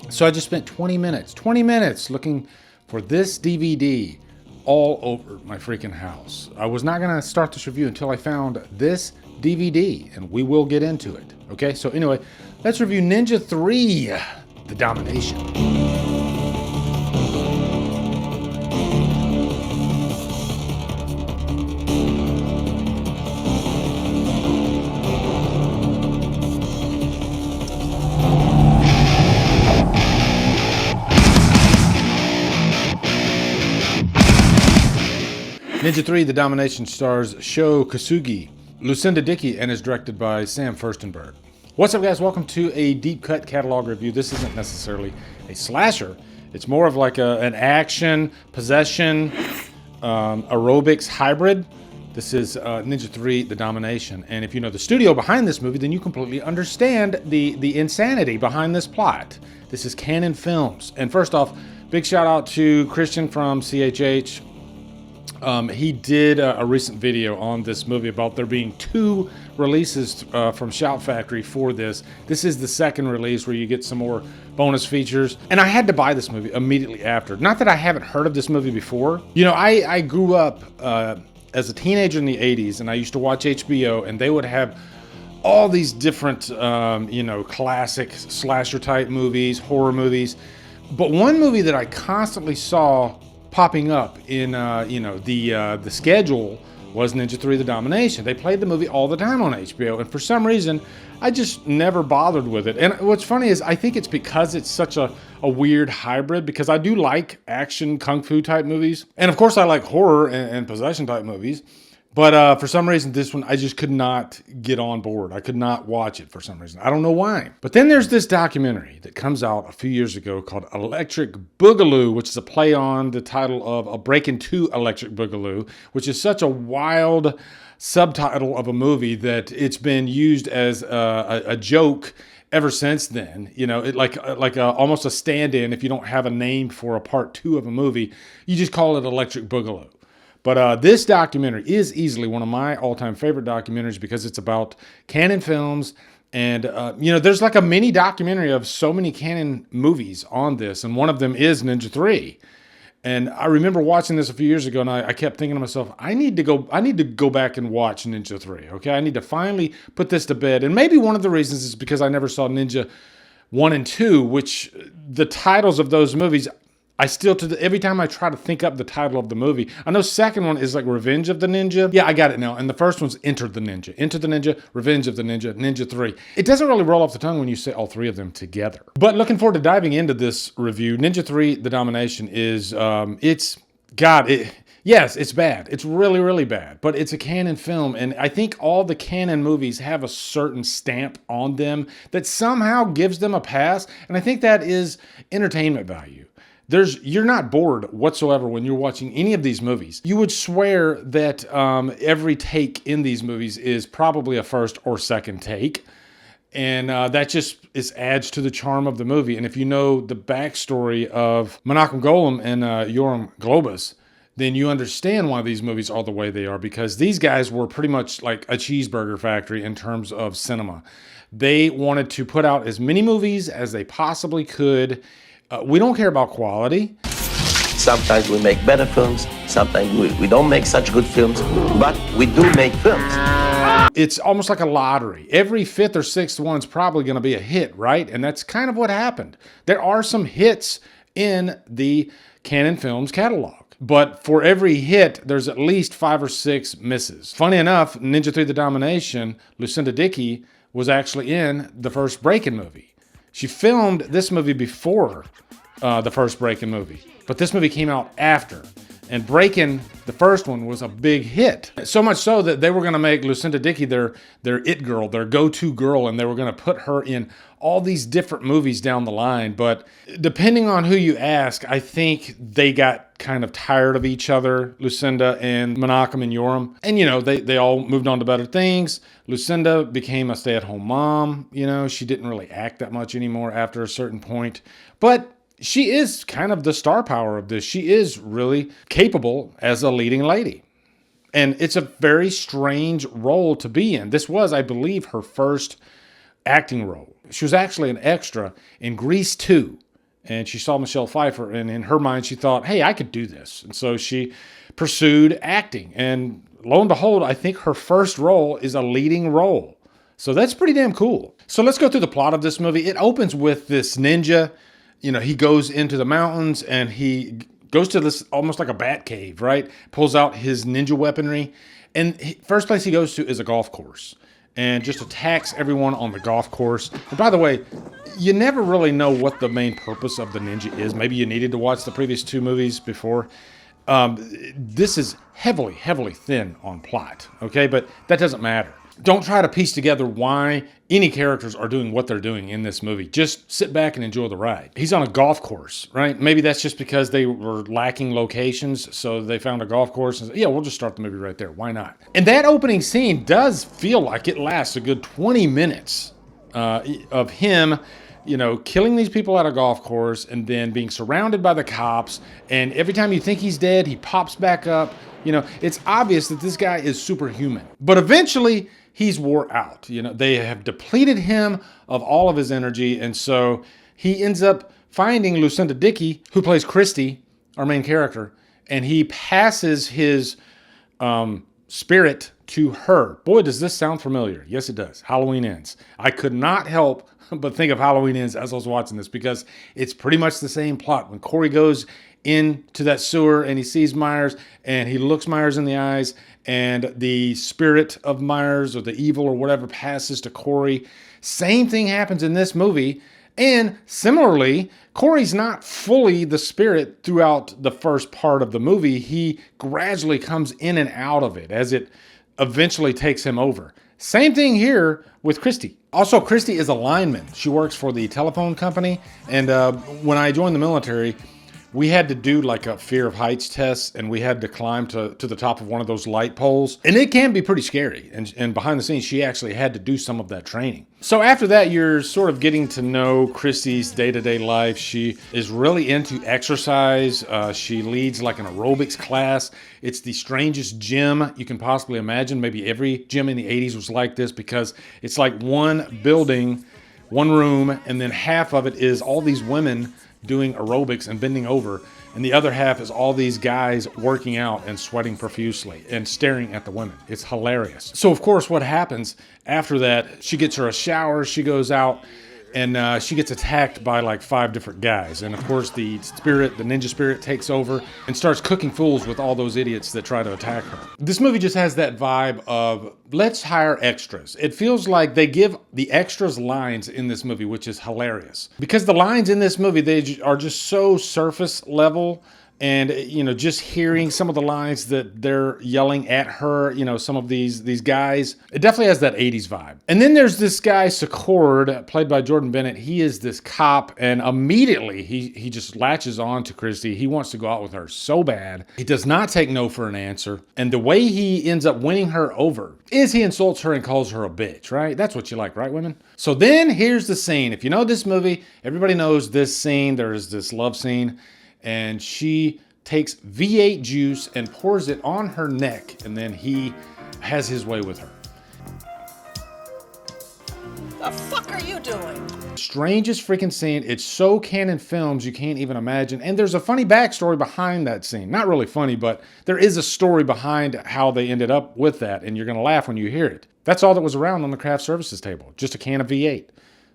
So I just spent 20 minutes looking for this DVD all over my freaking house. I was not gonna start this review until I found this DVD, and we will get into it. Okay, so anyway, let's review Ninja III: The Domination. Ninja III: The Domination stars Sho Kosugi, Lucinda Dickey, and is directed by Sam Furstenberg. What's up, guys? Welcome to a deep cut catalog review. This isn't necessarily a slasher. It's more of like an action, possession, aerobics hybrid. This is Ninja III: The Domination. And if you know the studio behind this movie, then you completely understand the insanity behind this plot. This is Canon Films. And first off, big shout out to Christian from CHH. He did a recent video on this movie about there being two releases from Shout Factory for this. This is the second release where you get some more bonus features. And I had to buy this movie immediately after. Not that I haven't heard of this movie before. You know, I grew up as a teenager in the 80s, and I used to watch HBO, and they would have all these different, you know, classic slasher type movies, horror movies. But one movie that I constantly saw popping up in the schedule was Ninja III: The Domination. They played the movie all the time on HBO, and for some reason I just never bothered with it. And what's funny is I think it's because it's such a weird hybrid, because I do like action kung fu type movies, and of course I like horror and possession type movies. But for some reason, this one, I just could not get on board. I could not watch it for some reason. I don't know why. But then there's this documentary that comes out a few years ago called Electric Boogaloo, which is a play on the title of A Break Into Electric Boogaloo, which is such a wild subtitle of a movie that it's been used as a joke ever since then. You know, almost a stand-in. If you don't have a name for a part two of a movie, you just call it Electric Boogaloo. But this documentary is easily one of my all-time favorite documentaries because it's about Canon Films. And, you know, there's like a mini documentary of so many Canon movies on this. And one of them is Ninja III. And I remember watching this a few years ago, and I kept thinking to myself, I need to go back and watch Ninja III. Okay, I need to finally put this to bed. And maybe one of the reasons is because I never saw Ninja 1 and 2, which the titles of those movies, I still, every time I try to think up the title of the movie, I know second one is like Revenge of the Ninja. Yeah, I got it now. And the first one's Enter the Ninja, Revenge of the Ninja, Ninja 3. It doesn't really roll off the tongue when you say all three of them together. But looking forward to diving into this review. Ninja III: The Domination is, yes, it's bad. It's really, really bad. But it's a Canon film, and I think all the Canon movies have a certain stamp on them that somehow gives them a pass. And I think that is entertainment value. You're not bored whatsoever when you're watching any of these movies. You would swear that every take in these movies is probably a first or second take. And that just adds to the charm of the movie. And if you know the backstory of Menachem Golem and Yoram Globus, then you understand why these movies are the way they are, because these guys were pretty much like a cheeseburger factory in terms of cinema. They wanted to put out as many movies as they possibly could. We don't care about quality. Sometimes we make better films, sometimes we don't make such good films, but we do make films. It's almost like a lottery. Every fifth or sixth one's probably going to be a hit, right? And that's kind of what happened. There are some hits in the Canon Films catalog, but for every hit, there's at least 5 or 6 misses. Funny enough, Ninja III: The Domination, Lucinda Dickey was actually in the first Breakin' movie. She filmed this movie before the first Breakin' movie, but this movie came out after. And Breakin', the first one, was a big hit. So much so that they were going to make Lucinda Dickey their it girl, their go-to girl, and they were going to put her in all these different movies down the line. But depending on who you ask, I think they got kind of tired of each other, Lucinda and Menachem and Yoram. And, you know, they all moved on to better things. Lucinda became a stay-at-home mom. You know, she didn't really act that much anymore after a certain point. But she is kind of the star power of this. She is really capable as a leading lady. And it's a very strange role to be in. This was, I believe, her first acting role. She was actually an extra in Grease 2. and she saw Michelle Pfeiffer, and in her mind, she thought, hey, I could do this. And so she pursued acting. And lo and behold, I think her first role is a leading role. So that's pretty damn cool. So let's go through the plot of this movie. It opens with this ninja. You know, he goes into the mountains and he goes to this almost like a bat cave, right? Pulls out his ninja weaponry. And first place he goes to is a golf course and just attacks everyone on the golf course. And by the way, you never really know what the main purpose of the ninja is. Maybe you needed to watch the previous two movies before. This is heavily, heavily thin on plot, okay? But that doesn't matter. Don't try to piece together why any characters are doing what they're doing in this movie. Just sit back and enjoy the ride. He's on a golf course, right? Maybe that's just because they were lacking locations, so they found a golf course and said, yeah, we'll just start the movie right there. Why not? And that opening scene does feel like it lasts a good 20 minutes of him, you know, killing these people at a golf course and then being surrounded by the cops. And every time you think he's dead, he pops back up. You know, it's obvious that this guy is superhuman. But eventually, he's wore out. You know, they have depleted him of all of his energy. And so he ends up finding Lucinda Dickey, who plays Christy, our main character, and he passes his spirit to her. Boy, does this sound familiar. Yes, it does. Halloween Ends. I could not help but think of Halloween Ends as I was watching this because it's pretty much the same plot. When Corey goes into that sewer and he sees Myers and he looks Myers in the eyes and the spirit of Myers or the evil or whatever passes to Corey. Same thing happens in this movie. And similarly, Corey's not fully the spirit throughout the first part of the movie. He gradually comes in and out of it as it eventually takes him over. Same thing here with Christy. Also, Christy is a lineman. She works for the telephone company. And when I joined the military, we had to do like a fear of heights test, and we had to climb to the top of one of those light poles. And it can be pretty scary. And behind the scenes, she actually had to do some of that training. So after that, you're sort of getting to know Christy's day-to-day life. She is really into exercise. She leads like an aerobics class. It's the strangest gym you can possibly imagine. Maybe every gym in the 80s was like this because it's like one building, one room, and then half of it is all these women doing aerobics and bending over, and the other half is all these guys working out and sweating profusely and staring at the women. It's hilarious. So of course what happens after that, she gets her a shower, she goes out, and she gets attacked by like 5 different guys. And of course the ninja spirit takes over and starts cooking fools with all those idiots that try to attack her. This movie just has that vibe of let's hire extras. It feels like they give the extras lines in this movie, which is hilarious. Because the lines in this movie, they are just so surface level. And, you know, just hearing some of the lines that they're yelling at her, you know, some of these guys, it definitely has that 80s vibe. And then there's this guy, Secord, played by Jordan Bennett. He is this cop, and immediately he just latches on to Christy. He wants to go out with her so bad. He does not take no for an answer. And the way he ends up winning her over is he insults her and calls her a bitch, right? That's what you like, right, women? So then here's the scene. If you know this movie, everybody knows this scene. There's this love scene. And she takes V8 juice and pours it on her neck, and then he has his way with her. The fuck are you doing? Strangest freaking scene. It's so Canon Films you can't even imagine. And there's a funny backstory behind that scene. Not really funny, but there is a story behind how they ended up with that, and you're going to laugh when you hear it. That's all that was around on the craft services table, just a can of V8.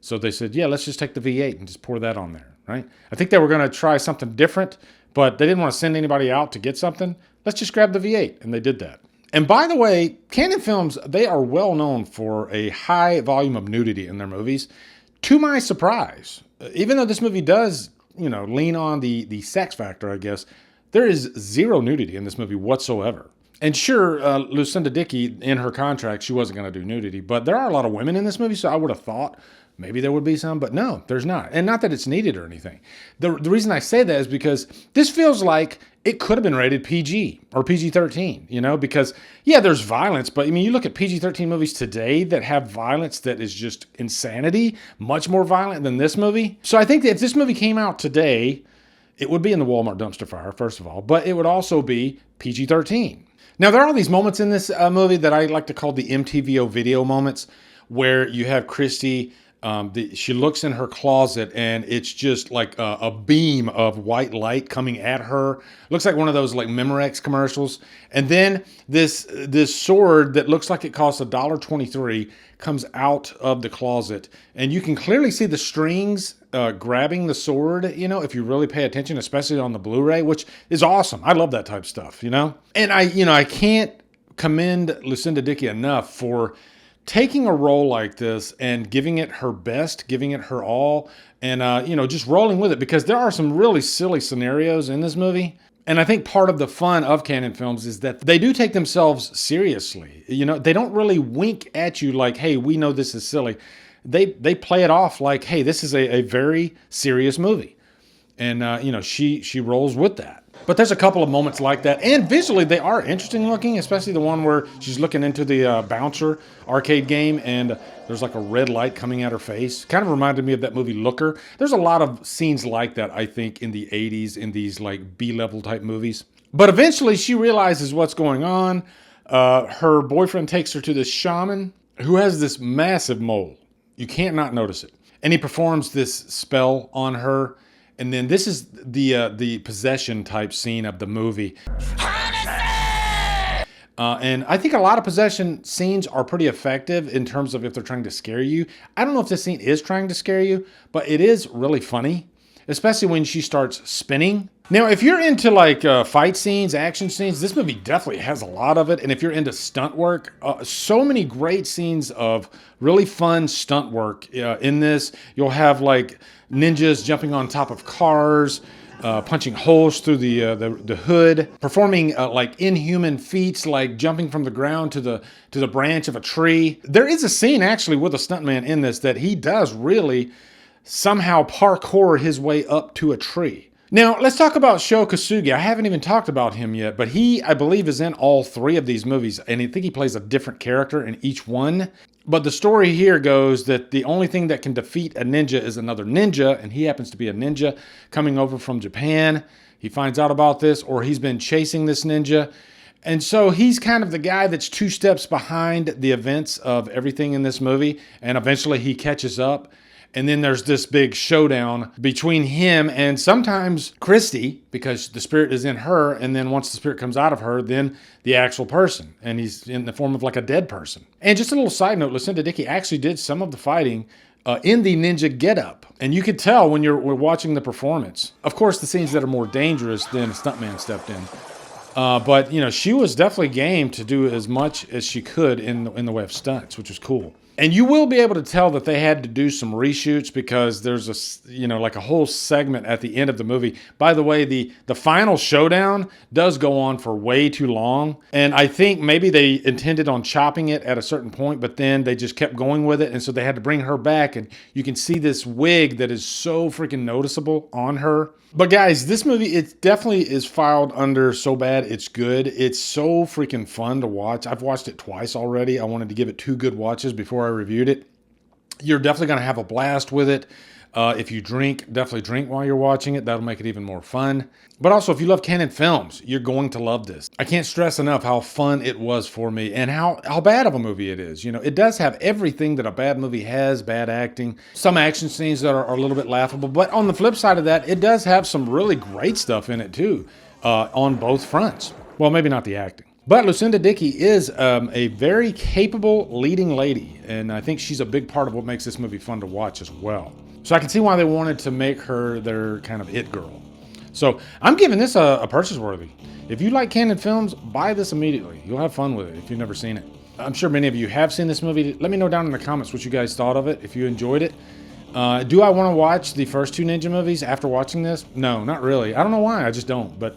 So they said, yeah, let's just take the V8 and just pour that on there, right? I think they were going to try something different, but they didn't want to send anybody out to get something. Let's just grab the V8, and they did that. And by the way, Canon Films, they are well known for a high volume of nudity in their movies. To my surprise, even though this movie does, you know, lean on the sex factor, I guess, there is zero nudity in this movie whatsoever. And sure, Lucinda Dickey, in her contract, she wasn't going to do nudity, but there are a lot of women in this movie, so I would have thought maybe there would be some, but no, there's not. And not that it's needed or anything. The reason I say that is because this feels like it could have been rated PG or PG-13, you know, because, yeah, there's violence, but I mean, you look at PG-13 movies today that have violence that is just insanity, much more violent than this movie. So I think that if this movie came out today, it would be in the Walmart dumpster fire, first of all, but it would also be PG-13. Now, there are all these moments in this movie that I like to call the MTVO video moments, where you have Christy She looks in her closet and it's just like a beam of white light coming at her. Looks like one of those like Memorex commercials. And then this sword that looks like it costs $1.23 comes out of the closet, and you can clearly see the strings grabbing the sword, you know, if you really pay attention, especially on the Blu-ray, which is awesome. I love that type of stuff, you know? And I can't commend Lucinda Dickey enough for taking a role like this and giving it her best, giving it her all, and just rolling with it, because there are some really silly scenarios in this movie. And I think part of the fun of Canon films is that they do take themselves seriously. You know, they don't really wink at you like, hey, we know this is silly. They play it off like, hey, this is a very serious movie. And she rolls with that. But there's a couple of moments like that, and visually they are interesting looking, especially the one where she's looking into the Bouncer arcade game and there's like a red light coming at her face. Kind of reminded me of that movie Looker. There's a lot of scenes like that, I think, in the 80s in these like B-level type movies. But eventually she realizes what's going on. Her boyfriend takes her to this shaman who has this massive mole. You can't not notice it. And he performs this spell on her. And then this is the possession type scene of the movie. And I think a lot of possession scenes are pretty effective in terms of if they're trying to scare you. I don't know if this scene is trying to scare you, but it is really funny, especially when she starts spinning. Now, if you're into like fight scenes, action scenes, this movie definitely has a lot of it. And if you're into stunt work, so many great scenes of really fun stunt work in this. You'll have like ninjas jumping on top of cars, punching holes through the hood, performing like inhuman feats, like jumping from the ground to the branch of a tree. There is a scene actually with a stuntman in this that he does really somehow parkour his way up to a tree. Now, let's talk about Sho Kosugi. I haven't even talked about him yet, but he, I believe, is in all three of these movies, and I think he plays a different character in each one. But the story here goes that the only thing that can defeat a ninja is another ninja, and he happens to be a ninja coming over from Japan. He finds out about this, or he's been chasing this ninja. And so he's kind of the guy that's 2 steps behind the events of everything in this movie, and eventually he catches up. And then there's this big showdown between him and sometimes Christy, because the spirit is in her. And then once the spirit comes out of her, then the actual person. And he's in the form of like a dead person. And just a little side note, Lucinda Dickey actually did some of the fighting in the ninja getup. And you could tell when we're watching the performance. Of course, the scenes that are more dangerous, then a stuntman stepped in. But, she was definitely game to do as much as she could in the way of stunts, which was cool. And you will be able to tell that they had to do some reshoots because there's like a whole segment at the end of the movie. By the way, the final showdown does go on for way too long. And I think maybe they intended on chopping it at a certain point, but then they just kept going with it. And so they had to bring her back. And you can see this wig that is so freaking noticeable on her. But guys, this movie, it definitely is filed under so bad it's good. It's so freaking fun to watch. I've watched it twice already. I wanted to give it 2 good watches before I reviewed it. You're definitely going to have a blast with it. If you drink, definitely drink while you're watching it. That'll make it even more fun. But also, if you love Canon films, you're going to love this. I can't stress enough how fun it was for me and how bad of a movie it is. It does have everything that a bad movie has, bad acting, some action scenes that are a little bit laughable. But on the flip side of that, it does have some really great stuff in it too, on both fronts. Well, maybe not the acting. But Lucinda Dickey is a very capable leading lady, and I think she's a big part of what makes this movie fun to watch as well. So I can see why they wanted to make her their kind of it girl. So I'm giving this a purchase worthy. If you like Canon films, buy this immediately. You'll have fun with it if you've never seen it. I'm sure many of you have seen this movie. Let me know down in the comments what you guys thought of it, if you enjoyed it. Do I want to watch the first 2 ninja movies after watching this? No, not really. I don't know why, I just don't, but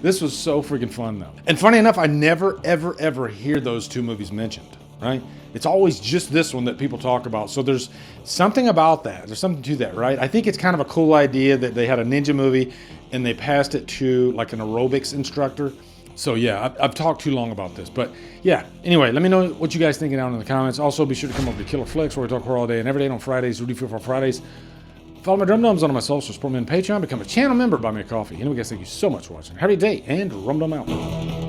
this was so freaking fun though. And funny enough, I never, ever, ever hear those 2 movies mentioned, right? It's always just this one that people talk about. So there's something about that. There's something to that, right? I think it's kind of a cool idea that they had a ninja movie and they passed it to like an aerobics instructor. So yeah, I've talked too long about this, but yeah. Anyway, let me know what you guys think down in the comments. Also, be sure to come over to Killer Flicks, where we talk horror all day and every day on Fridays, Rudy Feel for Fridays. Follow my Drumdums on my social, support me on Patreon, become a channel member, buy me a coffee. Anyway, guys, thank you so much for watching. Have a good day, and Drumdum out.